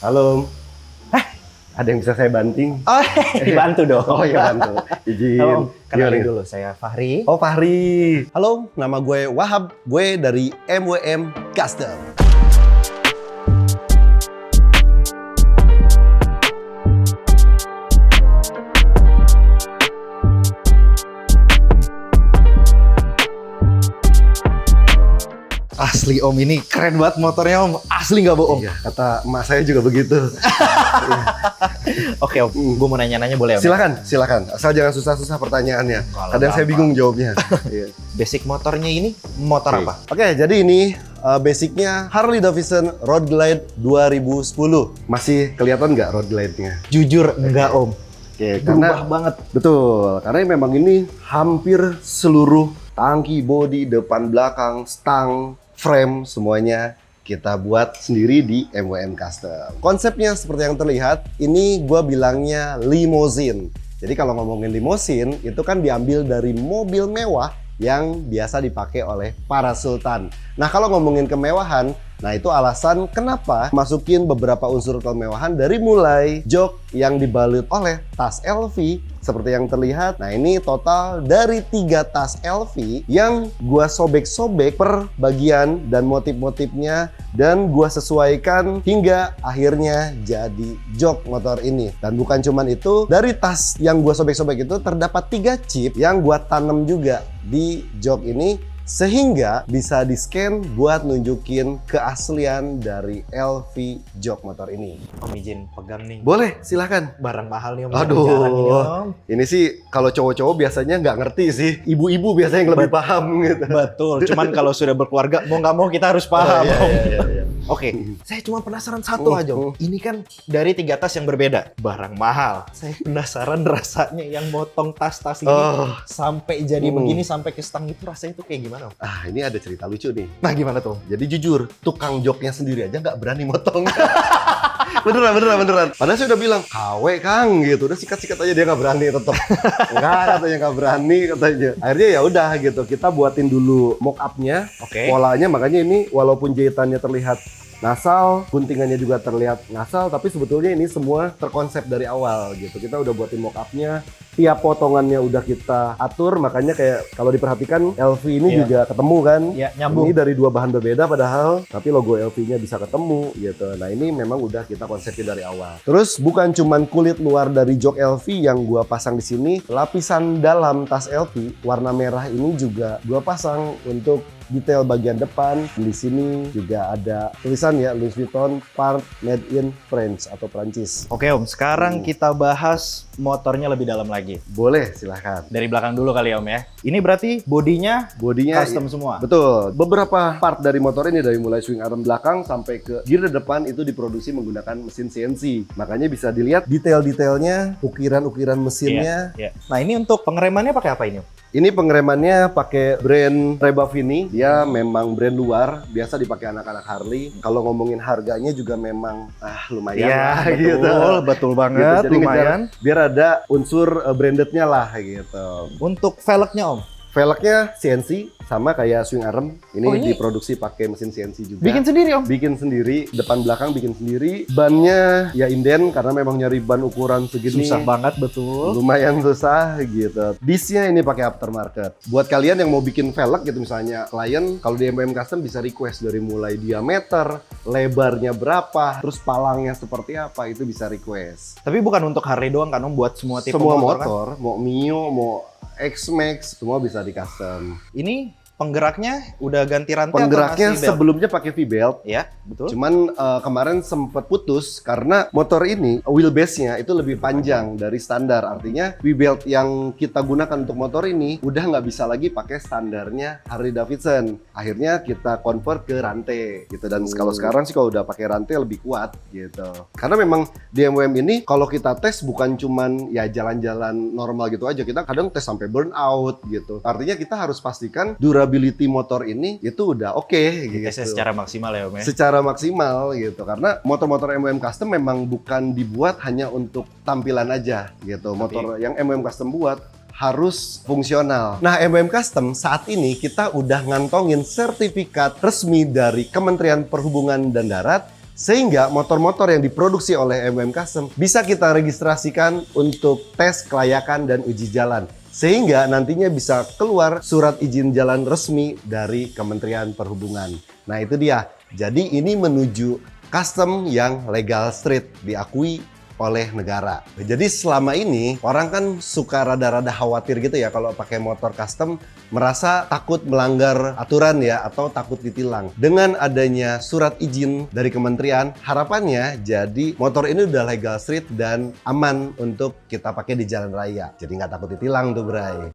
Halo. Ada yang bisa saya banting? Oh, dibantu dong. Oh iya bantu. Izin. Halo, kenalin Gimana? dulu, saya Fahri. Oh Fahri. Halo, nama gue Wahab. Gue dari MWM Custom. Asli Om, ini keren banget motornya Om. Asli nggak bohong? Iya, kata emak saya juga begitu. Oke Om, gue mau nanya-nanya boleh Om? Silakan. Asal jangan susah-susah pertanyaannya. Kalau Kadang saya gampang. bingung jawabnya. Iya. Basic motornya ini motor apa? Oke, jadi ini basicnya Harley Davidson Road Glide 2010. Masih kelihatan nggak Road Glide-nya? Jujur enggak Om. Oke, Berubah banget. Betul, karena memang ini hampir seluruh tangki, bodi, depan, belakang, stang, frame, semuanya kita buat sendiri di MWM Custom. Konsepnya seperti yang terlihat, ini gua bilangnya limousine. Jadi kalau ngomongin limousine, itu kan diambil dari mobil mewah yang biasa dipakai oleh para sultan. Nah kalau ngomongin kemewahan, nah itu alasan kenapa masukin beberapa unsur kemewahan dari mulai jok yang dibalut oleh tas LV seperti yang terlihat. Nah ini total dari 3 tas LV yang gua sobek-sobek per bagian dan motif-motifnya dan gua sesuaikan hingga akhirnya jadi jok motor ini. Dan bukan cuman itu, dari tas yang gua sobek-sobek itu terdapat 3 chip yang gua tanam juga di jok ini sehingga bisa di-scan buat nunjukin keaslian dari LV jok motor ini. Om izin pegang nih. Boleh, silahkan. Barang mahal nih Om. Aduh, Jarang ini Om. ini sih kalau cowok-cowok biasanya nggak ngerti sih. Ibu-ibu biasanya yang lebih paham gitu. Betul, cuman kalau sudah berkeluarga mau nggak mau kita harus paham Iya, Om. iya. Oke, saya cuma penasaran satu aja Om. Ini kan dari 3 tas yang berbeda. Barang mahal. Saya penasaran rasanya yang motong tas-tas ini sampai jadi begini, sampai ke stang itu rasanya tuh kayak gimana Om? Ah, ini ada cerita lucu nih. Nah gimana tuh? Jadi jujur, tukang joknya sendiri aja nggak berani motong. beneran. Padahal saya udah bilang, KW Kang gitu. Udah sikat-sikat aja, dia nggak berani tetap. Enggak, katanya nggak berani katanya. Akhirnya ya udah gitu, kita buatin dulu mock up-nya, Oke. polanya. Makanya ini walaupun jahitannya terlihat ngasal, guntingannya juga terlihat ngasal, tapi sebetulnya ini semua terkonsep dari awal gitu. Kita udah buatin mock up-nya, tiap potongannya udah kita atur, makanya kayak kalau diperhatikan LV ini Iya. juga ketemu kan. Ya, nyambung. Ini dari 2 bahan berbeda padahal, tapi logo LV-nya bisa ketemu gitu. Nah ini memang udah kita konsepin dari awal. Terus bukan cuman kulit luar dari jok LV yang gua pasang di sini, lapisan dalam tas LV warna merah ini juga gua pasang untuk detail bagian depan. Di sini juga ada tulisan ya, Louis Vuitton Part Made in France atau Prancis. Oke Om, sekarang kita bahas motornya lebih dalam lagi. Boleh, silahkan. Dari belakang dulu kali ya Om ya. Ini berarti bodinya Bodinya custom semua. Betul. Beberapa part dari motor ini dari mulai swing arm belakang sampai ke gear depan itu diproduksi menggunakan mesin CNC. Makanya bisa dilihat detail-detailnya, ukiran-ukiran mesinnya. Iya. Nah ini untuk pengeremannya pakai apa ini Om? Ini pengeremannya pakai brand Rebavini. Dia memang brand luar, biasa dipakai anak-anak Harley. Kalau ngomongin harganya juga memang lumayan lah betul banget, Gitu. Jadi ngejar lumayan. biar ada unsur brandednya lah gitu. Untuk velgnya Om, Velgnya CNC sama kayak swing arm. Ini, Oh, ini diproduksi pakai mesin CNC juga. bikin sendiri Om? Bikin sendiri, depan belakang bikin sendiri. Bannya ya inden karena memang nyari ban ukuran segini Susah banget, betul. lumayan susah gitu. Disnya ini pakai aftermarket. Buat kalian yang mau bikin velg gitu misalnya, klien kalau di MWM Custom bisa request dari mulai diameter, lebarnya berapa, terus palangnya seperti apa, itu bisa request. Tapi bukan untuk Harley doang kan Om, buat semua tipe Semua motor kan? motor, mau Mio, mau X-Max, semua bisa di custom. Ini penggeraknya udah ganti rantai Penggeraknya atau masih belt? sebelumnya pakai V-belt. Ya, betul. Cuman kemarin sempat putus karena motor ini wheelbase-nya itu lebih panjang dari standar. Artinya V-belt yang kita gunakan untuk motor ini udah nggak bisa lagi pakai standarnya Harley Davidson. Akhirnya kita convert ke rantai gitu. Dan kalau sekarang sih kalau udah pakai rantai lebih kuat gitu. Karena memang di MWM ini kalau kita tes bukan cuman ya jalan-jalan normal gitu aja. Kita kadang tes sampai burnout gitu. Artinya kita harus pastikan durability motor ini itu udah oke gitu. Tesnya secara maksimal ya Om ya? Secara maksimal gitu, karena motor-motor MWM Custom memang bukan dibuat hanya untuk tampilan aja gitu. Motor yang MWM Custom buat harus fungsional. Nah, MWM Custom saat ini kita udah ngantongin sertifikat resmi dari Kementerian Perhubungan dan Darat Sehingga motor-motor yang diproduksi oleh MWM Custom bisa kita registrasikan untuk tes kelayakan dan uji jalan. Sehingga nantinya bisa keluar surat izin jalan resmi dari Kementerian Perhubungan. Nah itu dia. Jadi ini menuju custom yang legal street, diakui oleh negara. Jadi selama ini orang kan suka rada-rada khawatir gitu ya kalau pakai motor custom, merasa takut melanggar aturan ya atau takut ditilang. Dengan adanya surat izin dari kementerian, harapannya jadi motor ini udah legal street dan aman untuk kita pakai di jalan raya. Jadi nggak takut ditilang tuh, Bray.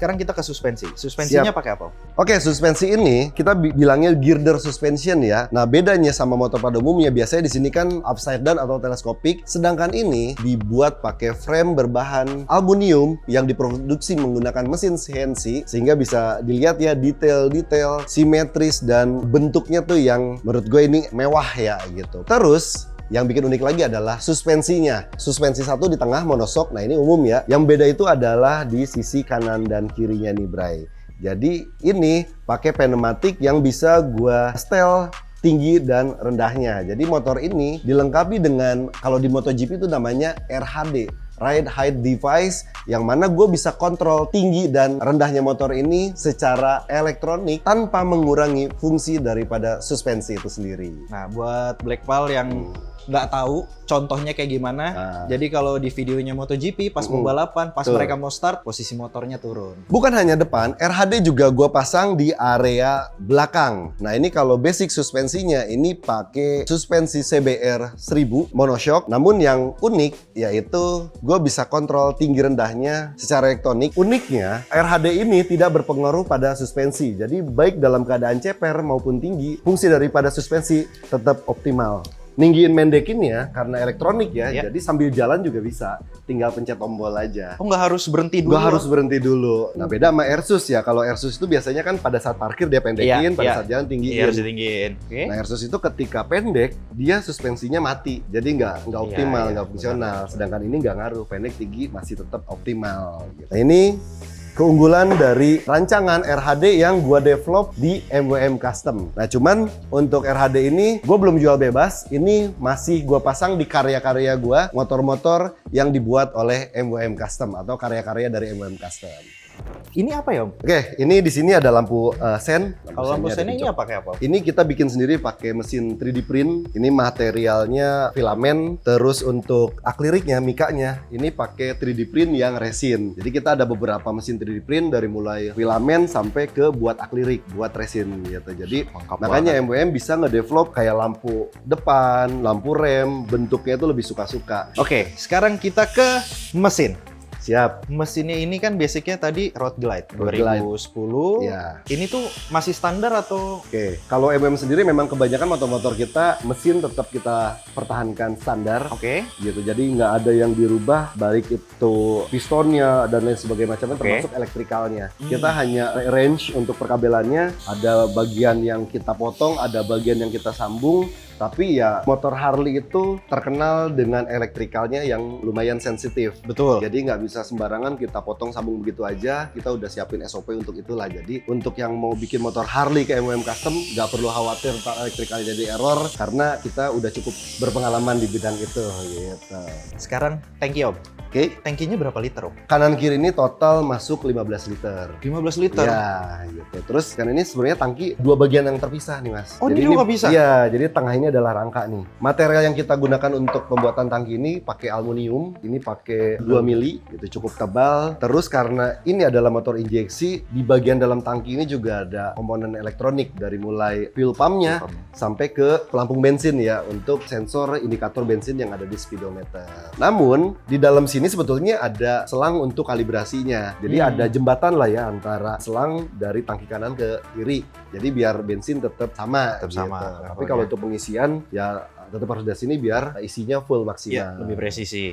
Sekarang kita ke suspensi. Suspensinya pakai apa? Oke, suspensi ini kita bilangnya girder suspension ya. Nah, bedanya sama motor pada umumnya biasanya di sini kan upside down atau teleskopik, sedangkan ini dibuat pakai frame berbahan aluminium yang diproduksi menggunakan mesin CNC sehingga bisa dilihat ya detail-detail simetris dan bentuknya tuh yang menurut gue ini mewah ya gitu. Terus yang bikin unik lagi adalah suspensinya. Suspensi satu di tengah monoshock, nah ini umum ya. Yang beda itu adalah di sisi kanan dan kirinya nih, Bray. Jadi ini pakai pneumatik yang bisa gua setel tinggi dan rendahnya. Jadi motor ini dilengkapi dengan, kalau di MotoGP itu namanya RHD, Ride Height Device, yang mana gue bisa kontrol tinggi dan rendahnya motor ini secara elektronik tanpa mengurangi fungsi daripada suspensi itu sendiri. Nah, buat Blackpal yang nggak tahu contohnya kayak gimana, jadi kalau di videonya MotoGP pas mau balapan, pas mereka mau start, posisi motornya turun. Bukan hanya depan, RHD juga gue pasang di area belakang. Nah ini kalau basic suspensinya ini pakai suspensi CBR 1000 monoshock. Namun yang unik yaitu gue bisa kontrol tinggi rendahnya secara elektronik. Uniknya RHD ini tidak berpengaruh pada suspensi. Jadi baik dalam keadaan ceper maupun tinggi, fungsi daripada suspensi tetap optimal. Ninggiin mendekinnya karena elektronik ya, jadi sambil jalan juga bisa, tinggal pencet tombol aja. Oh, nggak harus berhenti dulu? Nggak harus berhenti dulu. Nah beda sama Airsus ya, kalau Airsus itu biasanya kan pada saat parkir dia pendekin, pada saat jalan tinggiin. Iya, harus ditinggiin. Okay. Nah Airsus itu ketika pendek, dia suspensinya mati, jadi nggak optimal, nggak fungsional. Sedangkan ini nggak ngaruh, pendek tinggi masih tetap optimal. Gitu. Nah ini keunggulan dari rancangan RHD yang gua develop di MWM Custom. Nah cuman untuk RHD ini gua belum jual bebas, ini masih gua pasang di karya-karya gua, motor-motor yang dibuat oleh MWM Custom atau karya-karya dari MWM Custom. Ini apa ya, Om? Oke, ini di sini ada lampu sen. Kalau lampu sennya ini pakai apa? Ini kita bikin sendiri pakai mesin 3D print. Ini materialnya filamen. Terus untuk akliriknya, mikanya, ini pakai 3D print yang resin. Jadi kita ada beberapa mesin 3D print dari mulai filamen sampai ke buat aklirik, buat resin gitu. Jadi makanya MWM bisa ngedevelop kayak lampu depan, lampu rem, bentuknya itu lebih suka-suka. Oke, sekarang kita ke mesin. Siap. Mesinnya ini kan basicnya tadi Road Glide Road 2010. Ya. Ini tuh masih standar atau? Oke, kalau MWM sendiri memang kebanyakan motor-motor kita mesin tetap kita pertahankan standar. Oke. Gitu. Jadi nggak ada yang dirubah, baik itu pistonnya dan lain sebagainya macamnya, termasuk elektrikalnya. Kita hanya range untuk perkabelannya, ada bagian yang kita potong, ada bagian yang kita sambung. Tapi ya motor Harley itu terkenal dengan elektrikalnya yang lumayan sensitif. Betul. Jadi nggak bisa sembarangan kita potong sambung begitu aja. Kita udah siapin SOP untuk itulah. Jadi untuk yang mau bikin motor Harley ke MWM Custom nggak perlu khawatir tentang elektrikalnya jadi error karena kita udah cukup berpengalaman di bidang itu. Gitu. Sekarang tangki, Om. Oke. Tangkinya berapa liter, Om? Kanan kiri ini total masuk 15 liter. 15 liter? Ya, gitu. Terus kan ini sebenarnya tangki dua bagian yang terpisah nih, Mas. Oh, jadi ini juga bisa? Iya, jadi tengah ini adalah rangka nih. Material yang kita gunakan untuk pembuatan tangki ini pakai aluminium, ini pakai 2 mili, itu cukup tebal. Terus karena ini adalah motor injeksi, di bagian dalam tangki ini juga ada komponen elektronik dari mulai fuel pumpnya sampai ke pelampung bensin ya untuk sensor indikator bensin yang ada di speedometer. Namun di dalam sini sebetulnya ada selang untuk kalibrasinya. Jadi ada jembatan lah ya antara selang dari tangki kanan ke kiri. Jadi biar bensin tetap sama. Tetap sama. Tapi kalau untuk pengisian ya tetap harus dari sini biar isinya full maksimal. Iya, lebih presisi.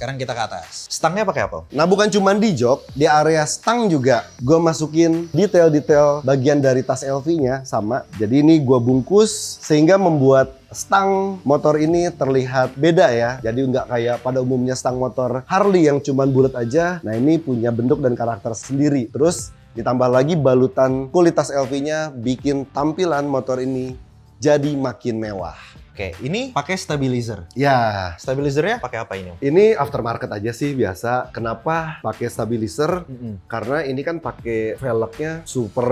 sekarang kita ke atas. Stangnya pakai apa? Nah, bukan cuma di jok, di area stang juga gue masukin detail-detail bagian dari tas LV-nya sama. Jadi ini gue bungkus sehingga membuat stang motor ini terlihat beda ya. Jadi nggak kayak pada umumnya stang motor Harley yang cuma bulat aja. Nah, ini punya bentuk dan karakter sendiri. Terus ditambah lagi balutan kulit tas LV-nya bikin tampilan motor ini jadi makin mewah. Oke, ini pakai stabilizer. Ya, Stabilizernya pakai apa ini? ini aftermarket aja sih biasa. Kenapa pakai stabilizer? Karena ini kan pakai velgnya super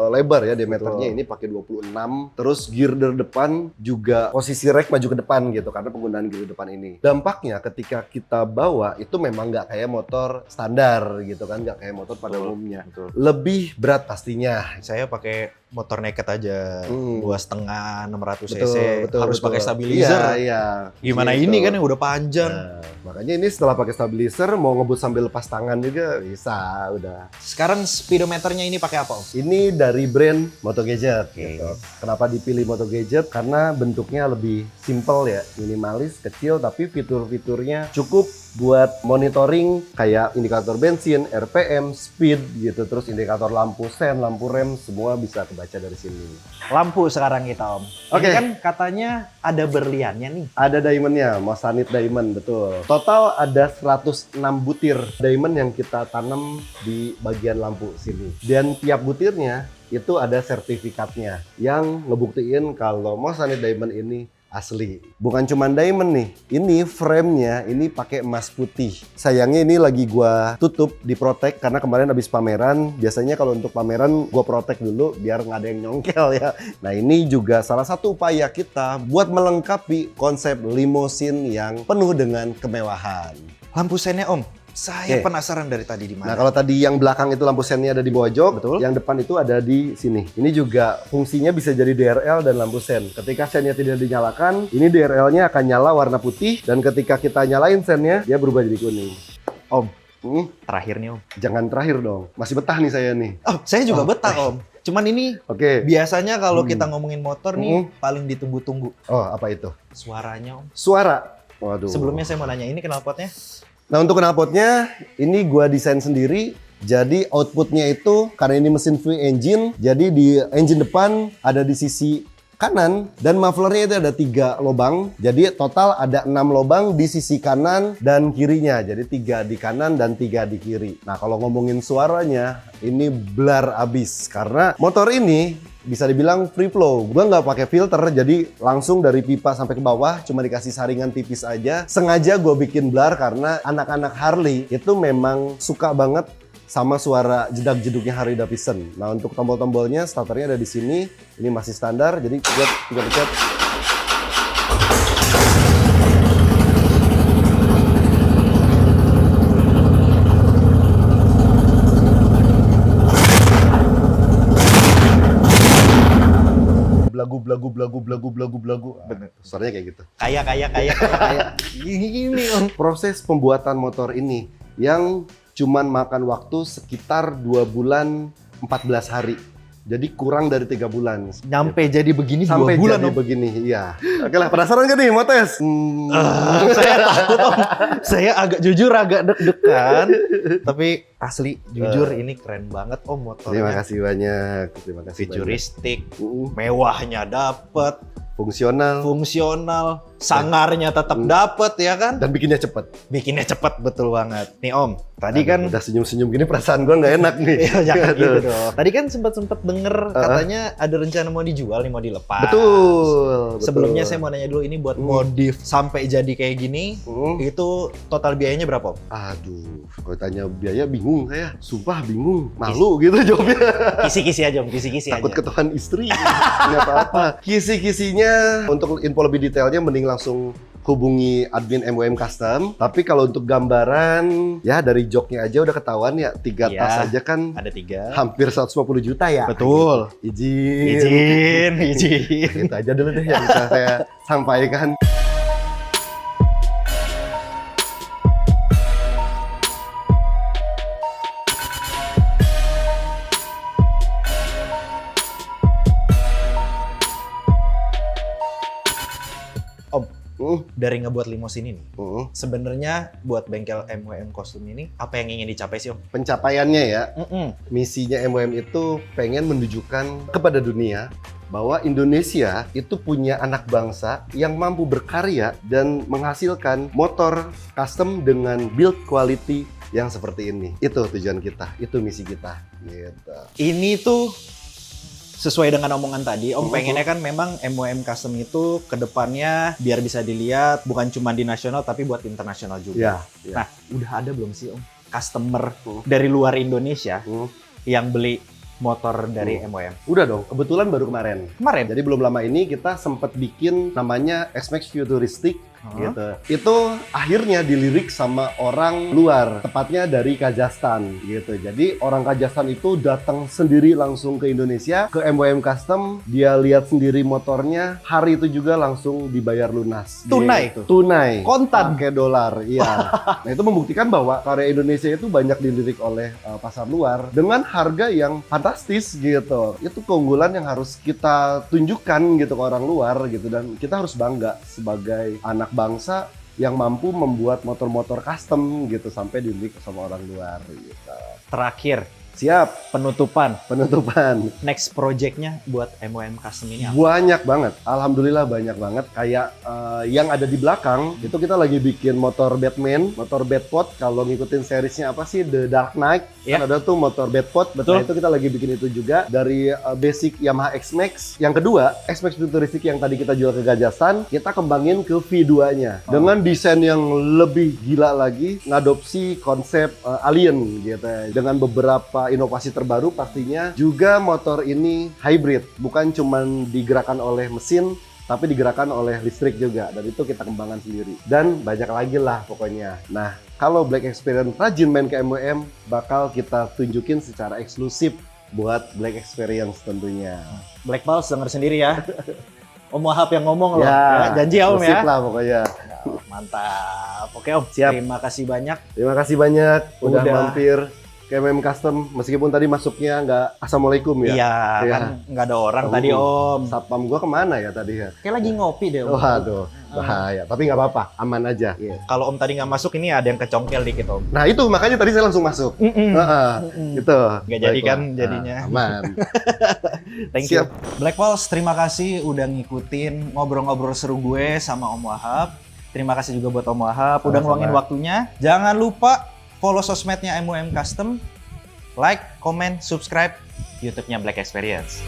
lebar ya diameternya. Betul. Ini pakai 26. Terus gear dari depan juga posisi rek maju ke depan gitu karena penggunaan gear depan ini. Dampaknya ketika kita bawa itu memang nggak kayak motor standar gitu kan, nggak kayak motor pada umumnya. Betul. Lebih berat pastinya. Saya pakai motor naked aja, 2,5 600 cc. Betul, Harus betul. pakai stabilizer. Iya. Gimana Gitu. ini kan yang udah panjang. Nah, makanya ini setelah pakai stabilizer mau ngebut sambil lepas tangan juga bisa udah. Sekarang speedometernya ini pakai apa, Om? Ini dari brand Moto Gadget. Oke. Gitu. Kenapa dipilih Moto Gadget? Karena bentuknya lebih simple ya, minimalis, kecil, tapi fitur-fiturnya cukup buat monitoring kayak indikator bensin, RPM, speed gitu, terus indikator lampu sen, lampu rem, semua bisa kebaca dari sini. Lampu sekarang kita, Om. Oke. Ini kan katanya ada berliannya nih. Ada diamondnya, Mosanit Diamond, betul. Total ada 106 butir diamond yang kita tanam di bagian lampu sini. Dan tiap butirnya itu ada sertifikatnya yang ngebuktiin kalau Mosanit Diamond ini asli. Bukan cuma diamond nih, ini frame-nya ini pakai emas putih. Sayangnya ini lagi gua tutup di protect karena kemarin habis pameran. Biasanya kalau untuk pameran gua protect dulu biar nggak ada yang nyongkel ya. Nah, ini juga salah satu upaya kita buat melengkapi konsep limousine yang penuh dengan kemewahan. Lampu sennya, Om. Saya Oke. penasaran dari tadi di Nah, mana. kalau tadi yang belakang itu lampu sennya ada di bawah jok, Betul. yang depan itu ada di sini. Ini juga fungsinya bisa jadi DRL dan lampu sen. Ketika sennya tidak dinyalakan, ini DRL-nya akan nyala warna putih, dan ketika kita nyalain sennya, dia berubah jadi kuning. Om, Terakhir nih, Om. Jangan terakhir dong, masih betah nih saya nih. Oh, saya juga betah, Om. Cuman ini Oke. biasanya kalau kita ngomongin motor nih paling ditunggu-tunggu. Oh, apa itu? Suaranya, Om. Suara. Waduh. Sebelumnya saya mau nanya, ini knalpotnya? Nah, untuk knalpotnya ini gua desain sendiri. Jadi outputnya itu karena ini mesin V engine, jadi di engine depan ada di sisi kanan dan mufflernya itu ada 3 lubang. Jadi total ada 6 lubang di sisi kanan dan kirinya. Jadi 3 di kanan dan 3 di kiri. Nah, kalau ngomongin suaranya ini blar abis karena motor ini bisa dibilang free flow. Gua nggak pakai filter, jadi langsung dari pipa sampai ke bawah, cuma dikasih saringan tipis aja. Sengaja gue bikin blar karena anak-anak Harley itu memang suka banget sama suara jedak-jeduknya Harley Davidson. Nah, untuk tombol-tombolnya, starternya ada di sini. Ini masih standar, jadi tinggal pencet. Belagu. Bener. Suaranya kayak gitu. Kayak. Ini, Om. Proses pembuatan motor ini yang cuman makan waktu sekitar 2 bulan 14 hari. Jadi kurang dari 3 bulan. Nyampe jadi begini Sampai 2 bulan, jadi Om. begini, iya. Oke lah, penasaran gak nih mau tes? Saya takut, Om. Saya jujur agak deg-degan. Tapi asli, jujur ini keren banget, Om, motornya. Terima kasih banyak. Terima kasih Futuristik, banyak. mewahnya dapet, Fungsional fungsional, sangarnya tetap dapet ya kan? dan bikinnya cepet. Bikinnya cepat, betul banget. Nih, Om, tadi kan Udah senyum-senyum gini perasaan gue nggak enak nih. ya, jangan gitu Aduh. dong. Tadi kan sempat denger katanya ada rencana mau dijual nih, mau dilepas. Betul. Sebelumnya saya mau nanya dulu, ini buat modif sampai jadi kayak gini, itu total biayanya berapa, Om? Aduh, kalau tanya biaya bingung saya. Sumpah bingung. Malu gitu jawabnya. Kisi-kisi aja, Om, kisi-kisi aja. Takut ketahuan istri. Nggak apa-apa. Kisi-kisinya untuk info lebih detailnya mending langsung hubungi admin MWM Custom. Tapi kalau untuk gambaran ya dari joknya aja udah ketahuan ya, 3 Iya. tas aja kan Ada 3. hampir 150 juta ya. Betul. Izin. Izin. Itu aja dulu deh yang bisa saya sampaikan. Om, dari ngebuat limousine ini. Uh. Sebenarnya buat bengkel MWM Custom ini, apa yang ingin dicapai sih Om? Pencapaiannya ya, misinya MWM itu pengen menunjukkan kepada dunia bahwa Indonesia itu punya anak bangsa yang mampu berkarya dan menghasilkan motor custom dengan build quality yang seperti ini. Itu tujuan kita, itu misi kita. Gitu. Ini tuh sesuai dengan omongan tadi, Om pengennya kan memang MWM Custom itu kedepannya biar bisa dilihat bukan cuma di nasional tapi buat internasional juga. Ya. Nah, udah ada belum sih Om customer dari luar Indonesia yang beli motor dari MWM? Udah dong, kebetulan baru kemarin. Kemarin? Jadi belum lama ini kita sempat bikin namanya S-Max Futuristic. Gitu. Itu akhirnya dilirik sama orang luar, tepatnya dari Kazakhstan gitu. Jadi orang Kazakhstan itu datang sendiri langsung ke Indonesia, ke MWM Custom, dia lihat sendiri motornya, hari itu juga langsung dibayar lunas. Tunai? Gitu. Tunai. Kontan? Pakai dolar, iya. Nah itu membuktikan bahwa karya Indonesia itu banyak dilirik oleh pasar luar dengan harga yang fantastis gitu. Itu keunggulan yang harus kita tunjukkan gitu ke orang luar gitu, dan kita harus bangga sebagai anak bangsa yang mampu membuat motor-motor custom gitu sampai dilirik sama orang luar gitu. Terakhir, Siap, penutupan. Next project-nya buat MWM Custom ini apa? banyak banget. Alhamdulillah banyak banget. Kayak yang ada di belakang itu kita lagi bikin motor Batman, motor Batpod. Kalau ngikutin seriesnya apa sih, The Dark Knight, kan ada tuh motor Batpod. Betul. Nah, itu kita lagi bikin itu juga dari basic Yamaha X-Max. Yang kedua, X-Max Futuristic yang tadi kita jual ke Kazakhstan, kita kembangin ke V2-nya dengan desain yang lebih gila lagi, ngadopsi konsep alien gitu. Dengan beberapa inovasi terbaru pastinya. Juga motor ini hybrid, bukan cuman digerakkan oleh mesin, tapi digerakkan oleh listrik juga, dan itu kita kembangkan sendiri. Dan banyak lagi lah pokoknya. Nah, kalau Black Experience rajin main ke MWM, bakal kita tunjukin secara eksklusif buat Black Experience tentunya. Black Pulse denger sendiri ya. Om Wahab yang ngomong loh. Ya, Janji ya Om eksklusif ya. lah pokoknya. Mantap. Oke Om, Siap. terima kasih banyak. Terima kasih banyak udah Udah. mampir ke MWM Custom, meskipun tadi masuknya nggak assalamualaikum ya. Iya, Iya. kan nggak ada orang tadi Om. Satpam gua kemana ya tadi ya? Kayak lagi ngopi deh Om. Waduh, bahaya. Tapi nggak apa-apa, aman aja. Kalau Om tadi nggak masuk, ini ada yang kecongkel dikit Om. Nah itu makanya tadi saya langsung masuk. Gitu. Nggak jadi kan Baiklah. jadinya. Nah, aman. Thank you. Black Pulse, terima kasih udah ngikutin ngobrol-ngobrol seru gue sama Om Wahab. Terima kasih juga buat Om Wahab udah Sama-sama. ngeluangin waktunya. Jangan lupa follow sosmednya MWM Custom, like, comment, subscribe YouTube-nya Black Experience.